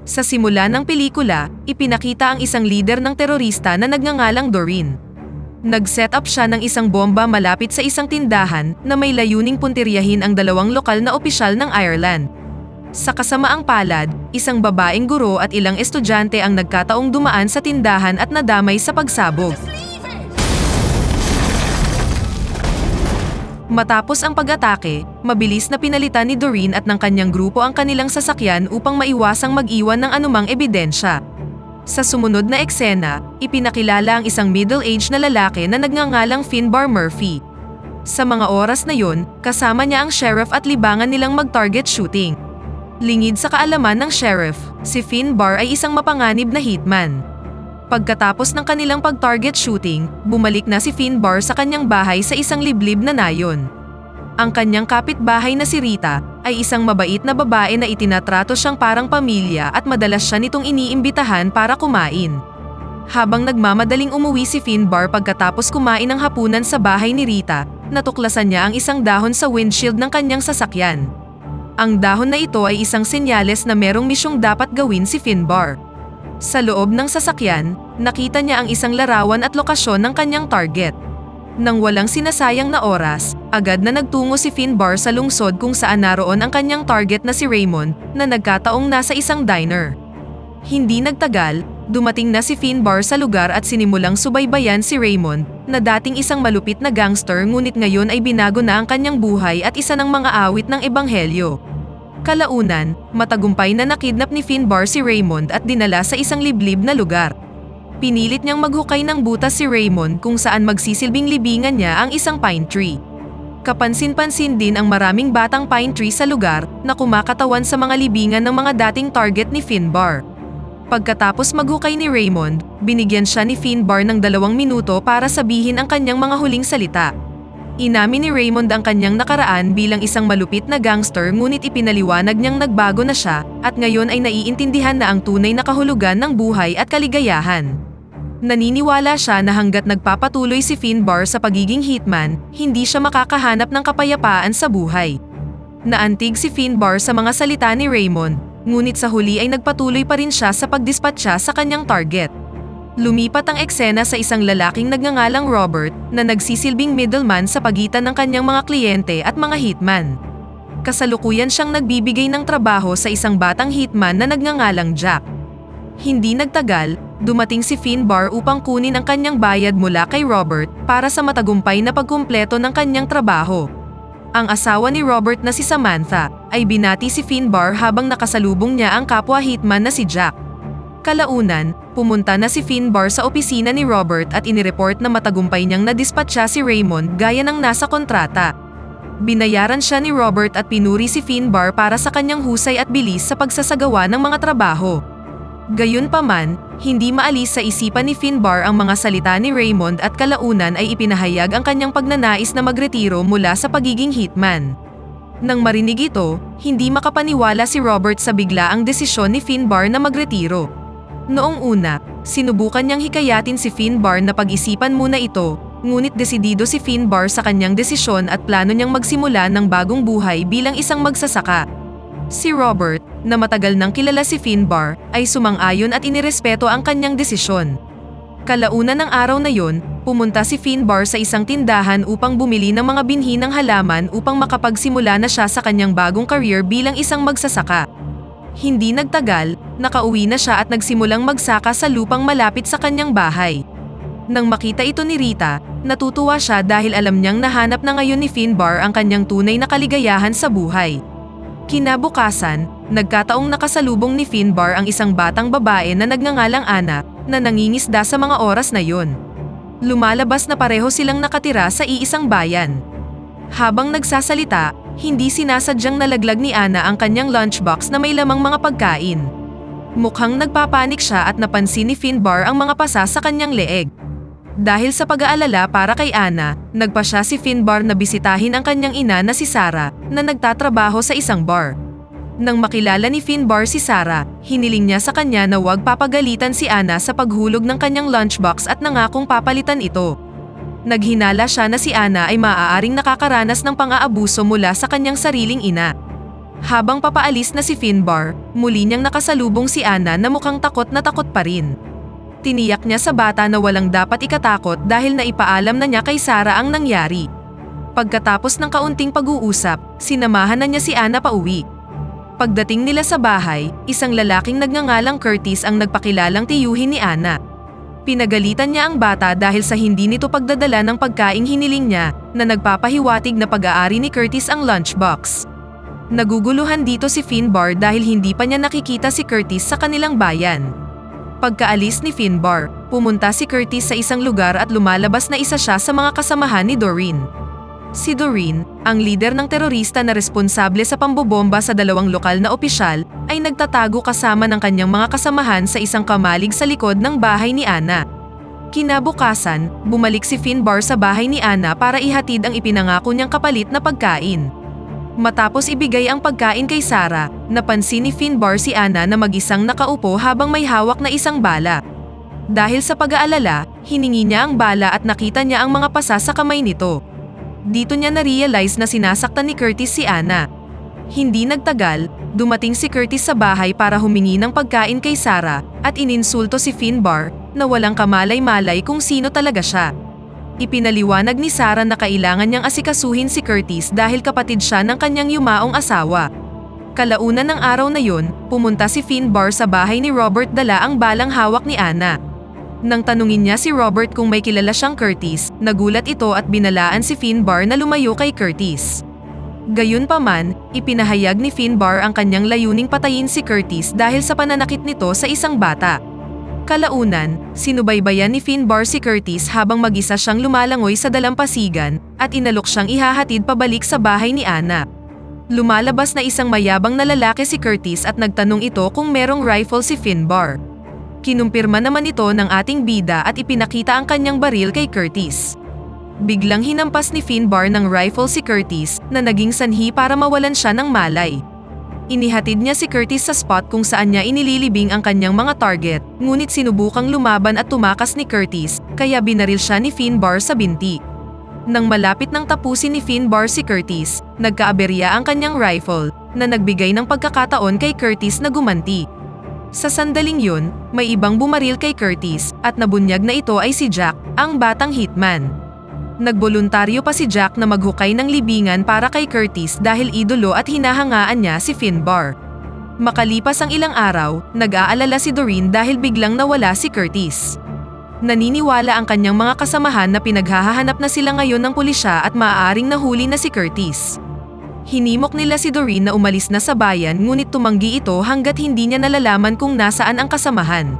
Sa simula ng pelikula, ipinakita ang isang lider ng terorista na nagngangalang Doreen. Nag-set up siya ng isang bomba malapit sa isang tindahan na may layuning puntiryahin ang dalawang lokal na opisyal ng Ireland. Sa kasamaang palad, isang babaeng guro at ilang estudyante ang nagkataong dumaan sa tindahan at nadamay sa pagsabog. Matapos ang pag-atake, mabilis na pinalitan ni Doreen at ng kanyang grupo ang kanilang sasakyan upang maiwasang mag-iwan ng anumang ebidensya. Sa sumunod na eksena, ipinakilala ang isang middle-aged na lalaki na nagngangalang Finbar Murphy. Sa mga oras na yon, kasama niya ang sheriff at libangan nilang mag-target shooting. Lingid sa kaalaman ng sheriff, si Finbar ay isang mapanganib na hitman. Pagkatapos ng kanilang pag-target shooting, bumalik na si Finbar sa kanyang bahay sa isang liblib na nayon. Ang kanyang kapitbahay na si Rita ay isang mabait na babae na itinatrato siyang parang pamilya at madalas siya nitong iniimbitahan para kumain. Habang nagmamadaling umuwi si Finbar pagkatapos kumain ng hapunan sa bahay ni Rita, natuklasan niya ang isang dahon sa windshield ng kanyang sasakyan. Ang dahon na ito ay isang senyales na merong misyong dapat gawin si Finbar. Sa loob ng sasakyan, nakita niya ang isang larawan at lokasyon ng kanyang target. Nang walang sinasayang na oras, agad na nagtungo si Finbar sa lungsod kung saan naroon ang kanyang target na si Raymond na nagkataong nasa isang diner. Hindi nagtagal, dumating na si Finbar sa lugar at sinimulang subaybayan si Raymond na dating isang malupit na gangster ngunit ngayon ay binago na ang kanyang buhay at isa ng mga awit ng ebanghelyo. Kalaunan, matagumpay na nakidnap ni Finbar si Raymond at dinala sa isang liblib na lugar. Pinilit niyang maghukay ng butas si Raymond kung saan magsisilbing libingan niya ang isang pine tree. Kapansin-pansin din ang maraming batang pine tree sa lugar na kumakatawan sa mga libingan ng mga dating target ni Finbar. Pagkatapos maghukay ni Raymond, binigyan siya ni Finbar ng 2 minuto para sabihin ang kanyang mga huling salita. Inamin ni Raymond ang kanyang nakaraan bilang isang malupit na gangster ngunit ipinaliwanag niyang nagbago na siya at ngayon ay naiintindihan na ang tunay na kahulugan ng buhay at kaligayahan. Naniniwala siya na hanggat nagpapatuloy si Finbar sa pagiging hitman, hindi siya makakahanap ng kapayapaan sa buhay. Naantig si Finbar sa mga salita ni Raymond, ngunit sa huli ay nagpatuloy pa rin siya sa pagdispatcha sa kanyang target. Lumipat ang eksena sa isang lalaking nagngangalang Robert na nagsisilbing middleman sa pagitan ng kanyang mga kliyente at mga hitman. Kasalukuyan siyang nagbibigay ng trabaho sa isang batang hitman na nagngangalang Jack. Hindi nagtagal, dumating si Finbar upang kunin ang kanyang bayad mula kay Robert para sa matagumpay na pagkumpleto ng kanyang trabaho. Ang asawa ni Robert na si Samantha ay binati si Finbar habang nakasalubong niya ang kapwa hitman na si Jack. Kalaunan, pumunta na si Finbar sa opisina ni Robert at inireport na matagumpay niyang nadispatcha si Raymond gaya ng nasa kontrata. Binayaran siya ni Robert at pinuri si Finbar para sa kanyang husay at bilis sa pagsasagawa ng mga trabaho. Gayunpaman, hindi maalis sa isipan ni Finbar ang mga salita ni Raymond at kalaunan ay ipinahayag ang kanyang pagnanais na magretiro mula sa pagiging hitman. Nang marinig ito, hindi makapaniwala si Robert sa biglaang desisyon ni Finbar na magretiro. Noong una, sinubukan niyang hikayatin si Finbar na pag-isipan muna ito, ngunit desidido si Finbar sa kanyang desisyon at plano niyang magsimula ng bagong buhay bilang isang magsasaka. Si Robert, na matagal nang kilala si Finbar, ay sumang-ayon at inirespeto ang kanyang desisyon. Kalaunan ng araw na yon, pumunta si Finbar sa isang tindahan upang bumili ng mga binhi ng halaman upang makapagsimula na siya sa kanyang bagong career bilang isang magsasaka. Hindi nagtagal, nakauwi na siya at nagsimulang magsaka sa lupang malapit sa kanyang bahay. Nang makita ito ni Rita, natutuwa siya dahil alam niyang nahanap na ngayon ni Finbar ang kanyang tunay na kaligayahan sa buhay. Kinabukasan, nagkataong nakasalubong ni Finbar ang isang batang babae na nagngangalang Anna, na nangingisda sa mga oras na yon. Lumalabas na pareho silang nakatira sa iisang bayan. Habang nagsasalita, hindi sinasadyang nalaglag ni Anna ang kanyang lunchbox na may lamang mga pagkain. Mukhang nagpapanik siya at napansin ni Finbar ang mga pasa sa kanyang leeg. Dahil sa pag-aalala para kay Anna, nagpa siya si Finbar na bisitahin ang kanyang ina na si Sarah, na nagtatrabaho sa isang bar. Nang makilala ni Finbar si Sarah, hiniling niya sa kanya na huwag papagalitan si Anna sa paghulog ng kanyang lunchbox at nangakong papalitan ito. Naghinala siya na si Anna ay maaaring nakakaranas ng pang-aabuso mula sa kanyang sariling ina. Habang papaalis na si Finbar, muli niyang nakasalubong si Anna na mukhang takot na takot pa rin. Tiniyak niya sa bata na walang dapat ikatakot dahil naipaalam na niya kay Sarah ang nangyari. Pagkatapos ng kaunting pag-uusap, sinamahan na niya si Anna pauwi. Pagdating nila sa bahay, isang lalaking nagngangalang Curtis ang nagpakilalang tiyuhin ni Anna. Pinagalitan niya ang bata dahil sa hindi nito pagdadala ng pagkaing hiniling niya na nagpapahiwatig na pag-aari ni Curtis ang lunchbox. Naguguluhan dito si Finbar dahil hindi pa niya nakikita si Curtis sa kanilang bayan. Pagkaalis ni Finbar, pumunta si Curtis sa isang lugar at lumalabas na isa siya sa mga kasamahan ni Doreen. Si Doreen, ang lider ng terorista na responsable sa pambobomba sa 2 lokal na opisyal, ay nagtatago kasama ng kanyang mga kasamahan sa isang kamalig sa likod ng bahay ni Anna. Kinabukasan, bumalik si Finbar sa bahay ni Anna para ihatid ang ipinangako niyang kapalit na pagkain. Matapos ibigay ang pagkain kay Sarah, napansin ni Finbar si Anna na mag-isang nakaupo habang may hawak na isang bala. Dahil sa pag-aalala, hiningi niya ang bala at nakita niya ang mga pasa sa kamay nito. Dito niya na-realize na sinasaktan ni Curtis si Anna. Hindi nagtagal, dumating si Curtis sa bahay para humingi ng pagkain kay Sarah at ininsulto si Finbar na walang kamalay-malay kung sino talaga siya. Ipinaliwanag ni Sarah na kailangan niyang asikasuhin si Curtis dahil kapatid siya ng kanyang yumaong asawa. Kalaunan ng araw na yun, pumunta si Finbar sa bahay ni Robert dala ang balang hawak ni Anna. Nang tanungin niya si Robert kung may kilala siyang Curtis, nagulat ito at binalaan si Finbar na lumayo kay Curtis. Gayunpaman, ipinahayag ni Finbar ang kanyang layuning patayin si Curtis dahil sa pananakit nito sa isang bata. Kalaunan, sinubaybayan ni Finbar si Curtis habang mag-isa siyang lumalangoy sa dalampasigan at inalok siyang ihahatid pabalik sa bahay ni Anna. Lumalabas na isang mayabang na lalaki si Curtis at nagtanong ito kung merong rifle si Finbar. Kinumpirma naman ito ng ating bida at ipinakita ang kanyang baril kay Curtis. Biglang hinampas ni Finbar ng rifle si Curtis na naging sanhi para mawalan siya ng malay. Inihatid niya si Curtis sa spot kung saan niya inililibing ang kanyang mga target, ngunit sinubukang lumaban at tumakas ni Curtis, kaya binaril siya ni Finbar sa binti. Nang malapit nang tapusin ni Finbar si Curtis, nagkaaberya ang kanyang rifle, na nagbigay ng pagkakataon kay Curtis na gumanti. Sa sandaling yun, may ibang bumaril kay Curtis, at nabunyag na ito ay si Jack, ang batang hitman. Nagboluntaryo pa si Jack na maghukay ng libingan para kay Curtis dahil idolo at hinahangaan niya si Finbar. Makalipas ang ilang araw, nag-aalala si Doreen dahil biglang nawala si Curtis. Naniniwala ang kanyang mga kasamahan na pinaghahanap na sila ngayon ng pulisya at maaaring nahuli na si Curtis. Hinimok nila si Doreen na umalis na sa bayan ngunit tumanggi ito hanggat hindi niya nalalaman kung nasaan ang kasamahan.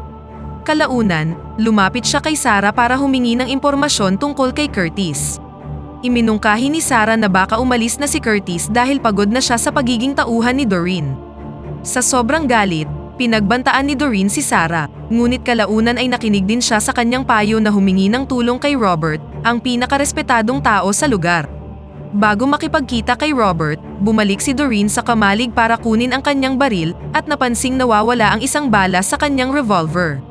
Kalaunan, lumapit siya kay Sarah para humingi ng impormasyon tungkol kay Curtis. Iminungkahi ni Sarah na baka umalis na si Curtis dahil pagod na siya sa pagiging tauhan ni Doreen. Sa sobrang galit, pinagbantaan ni Doreen si Sarah, ngunit kalaunan ay nakinig din siya sa kanyang payo na humingi ng tulong kay Robert, ang pinakarespetadong tao sa lugar. Bago makipagkita kay Robert, bumalik si Doreen sa kamalig para kunin ang kanyang baril at napansing nawawala ang isang bala sa kanyang revolver.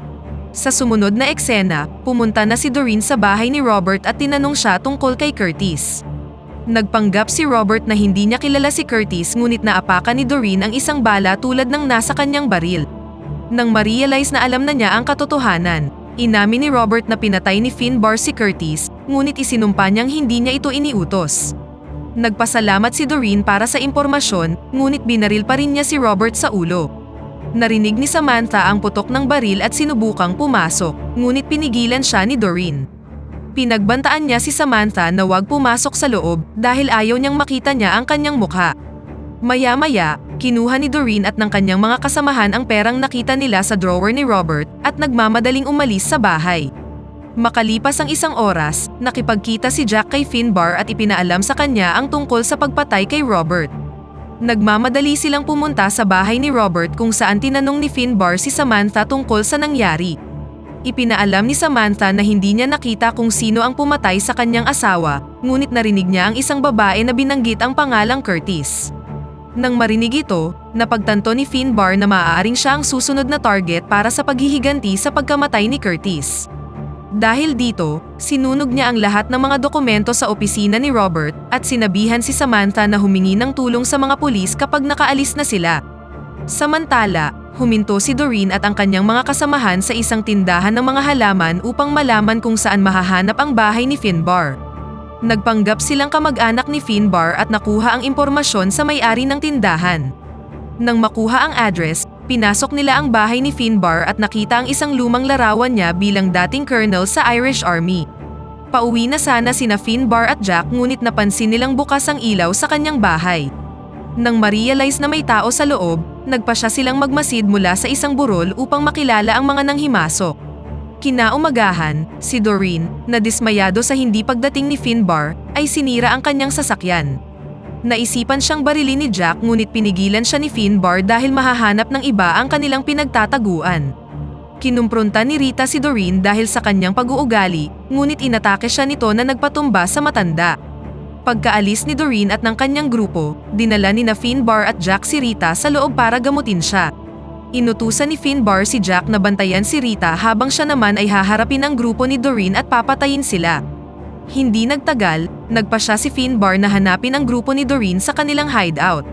Sa sumunod na eksena, pumunta na si Doreen sa bahay ni Robert at tinanong siya tungkol kay Curtis. Nagpanggap si Robert na hindi niya kilala si Curtis ngunit naapakan ni Doreen ang isang bala tulad ng nasa kanyang baril. Nang ma-realize na alam na niya ang katotohanan, inamin ni Robert na pinatay ni Finbar si Curtis, ngunit isinumpa niyang hindi niya ito iniutos. Nagpasalamat si Doreen para sa impormasyon, ngunit binaril pa rin niya si Robert sa ulo. Narinig ni Samantha ang putok ng baril at sinubukang pumasok, ngunit pinigilan siya ni Doreen. Pinagbantaan niya si Samantha na huwag pumasok sa loob dahil ayaw niyang makita niya ang kanyang mukha. Maya-maya, kinuha ni Doreen at ng kanyang mga kasamahan ang perang nakita nila sa drawer ni Robert at nagmamadaling umalis sa bahay. Makalipas ang isang oras, nakipagkita si Jack kay Finbar at ipinaalam sa kanya ang tungkol sa pagpatay kay Robert. Nagmamadali silang pumunta sa bahay ni Robert kung saan tinanong ni Finbar si Samantha tungkol sa nangyari. Ipinaalam ni Samantha na hindi niya nakita kung sino ang pumatay sa kanyang asawa, ngunit narinig niya ang isang babae na binanggit ang pangalang Curtis. Nang marinig ito, napagtanto ni Finbar na maaaring siya ang susunod na target para sa paghihiganti sa pagkamatay ni Curtis. Dahil dito, sinunog niya ang lahat ng mga dokumento sa opisina ni Robert at sinabihan si Samantha na humingi ng tulong sa mga pulis kapag nakaalis na sila. Samantala, huminto si Doreen at ang kanyang mga kasamahan sa isang tindahan ng mga halaman upang malaman kung saan mahahanap ang bahay ni Finbar. Nagpanggap silang kamag-anak ni Finbar at nakuha ang impormasyon sa may-ari ng tindahan. Nang makuha ang address, pinasok nila ang bahay ni Finbar at nakita ang isang lumang larawan niya bilang dating colonel sa Irish Army. Pauwi na sana sina Finbar at Jack ngunit napansin nilang bukas ang ilaw sa kanyang bahay. Nang ma-realize na may tao sa loob, nagpasya silang magmasid mula sa isang burol upang makilala ang mga nanghimasok. Kinaumagahan, si Doreen, na dismayado sa hindi pagdating ni Finbar, ay sinira ang kanyang sasakyan. Naisipan siyang barilin ni Jack ngunit pinigilan siya ni Finbar dahil mahahanap ng iba ang kanilang pinagtataguan. Kinumpronta ni Rita si Doreen dahil sa kanyang pag-uugali, ngunit inatake siya nito na nagpatumba sa matanda. Pagkaalis ni Doreen at ng kanyang grupo, dinala ni na Finbar at Jack si Rita sa loob para gamutin siya. Inutusan ni Finbar si Jack na bantayan si Rita habang siya naman ay haharapin ang grupo ni Doreen at papatayin sila. Hindi nagtagal, nagpasya si Finbar na hanapin ang grupo ni Doreen sa kanilang hideout.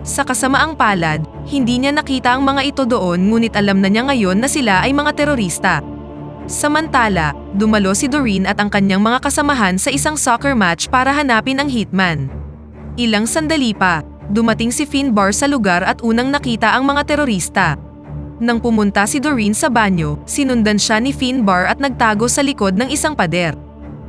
Sa kasamaang palad, hindi niya nakita ang mga ito doon ngunit alam na niya ngayon na sila ay mga terorista. Samantala, dumalo si Doreen at ang kanyang mga kasamahan sa isang soccer match para hanapin ang hitman. Ilang sandali pa, dumating si Finbar sa lugar at unang nakita ang mga terorista. Nang pumunta si Doreen sa banyo, sinundan siya ni Finbar at nagtago sa likod ng isang pader.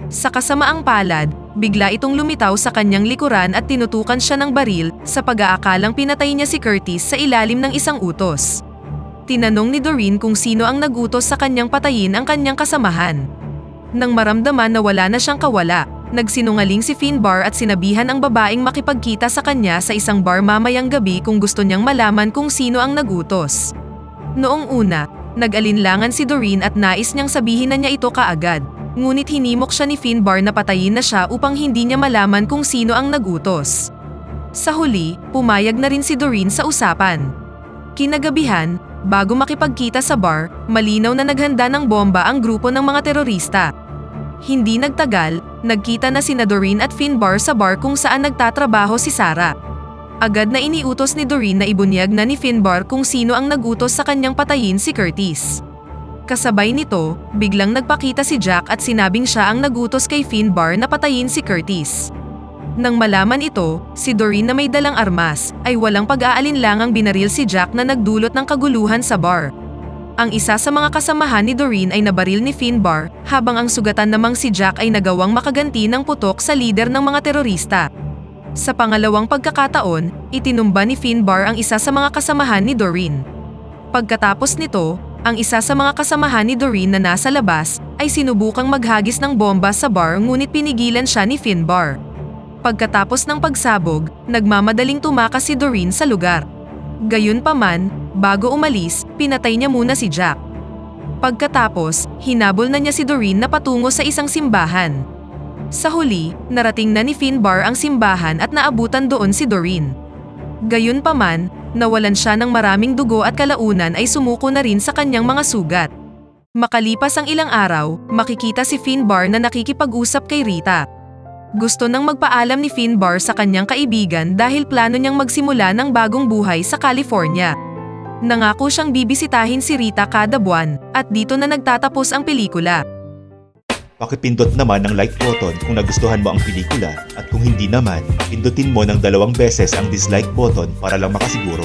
Sa kasamaang palad, bigla itong lumitaw sa kanyang likuran at tinutukan siya ng baril sa pag-aakalang pinatay niya si Curtis sa ilalim ng isang utos. Tinanong ni Doreen kung sino ang nagutos sa kanyang patayin ang kanyang kasamahan. Nang maramdaman na wala na siyang kawala, nagsinungaling si Finbar at sinabihan ang babaeng makipagkita sa kanya sa isang bar mamayang gabi kung gusto niyang malaman kung sino ang nagutos. Noong una, nag-alinlangan si Doreen at nais niyang sabihin na niya ito kaagad. Ngunit hinimok siya ni Finbar na patayin na siya upang hindi niya malaman kung sino ang nagutos. Sa huli, pumayag na rin si Doreen sa usapan. Kinagabihan, bago makipagkita sa bar, malinaw na naghanda ng bomba ang grupo ng mga terorista. Hindi nagtagal, nagkita na sina Doreen at Finbar sa bar kung saan nagtatrabaho si Sarah. Agad na iniutos ni Doreen na ibunyag na ni Finbar kung sino ang nagutos sa kanyang patayin si Curtis. Kasabay nito, biglang nagpakita si Jack at sinabing siya ang nagutos kay Finbar na patayin si Curtis. Nang malaman ito, si Doreen na may dalang armas, ay walang pag-aalinlangang binaril si Jack na nagdulot ng kaguluhan sa bar. Ang isa sa mga kasamahan ni Doreen ay nabaril ni Finbar, habang ang sugatan namang si Jack ay nagawang makaganti ng putok sa lider ng mga terorista. Sa pangalawang pagkakataon, itinumba ni Finbar ang isa sa mga kasamahan ni Doreen. Pagkatapos nito, ang isa sa mga kasamahan ni Doreen na nasa labas ay sinubukang maghagis ng bomba sa bar ngunit pinigilan siya ni Finbar. Pagkatapos ng pagsabog, nagmamadaling tumakas si Doreen sa lugar. Gayunpaman, bago umalis, pinatay niya muna si Jack. Pagkatapos, hinabol na niya si Doreen na patungo sa isang simbahan. Sa huli, narating na ni Finbar ang simbahan at naabutan doon si Doreen. Gayunpaman, nawalan siya ng maraming dugo at kalaunan ay sumuko na rin sa kanyang mga sugat. Makalipas ang ilang araw, makikita si Finbar na nakikipag-usap kay Rita. Gusto nang magpaalam ni Finbar sa kanyang kaibigan dahil plano niyang magsimula ng bagong buhay sa California. Nangako siyang bibisitahin si Rita kada buwan, at dito na nagtatapos ang pelikula. Pakipindot naman ang like button kung nagustuhan mo ang pelikula at kung hindi naman, pindutin mo ng 2 beses ang dislike button para lang makasiguro.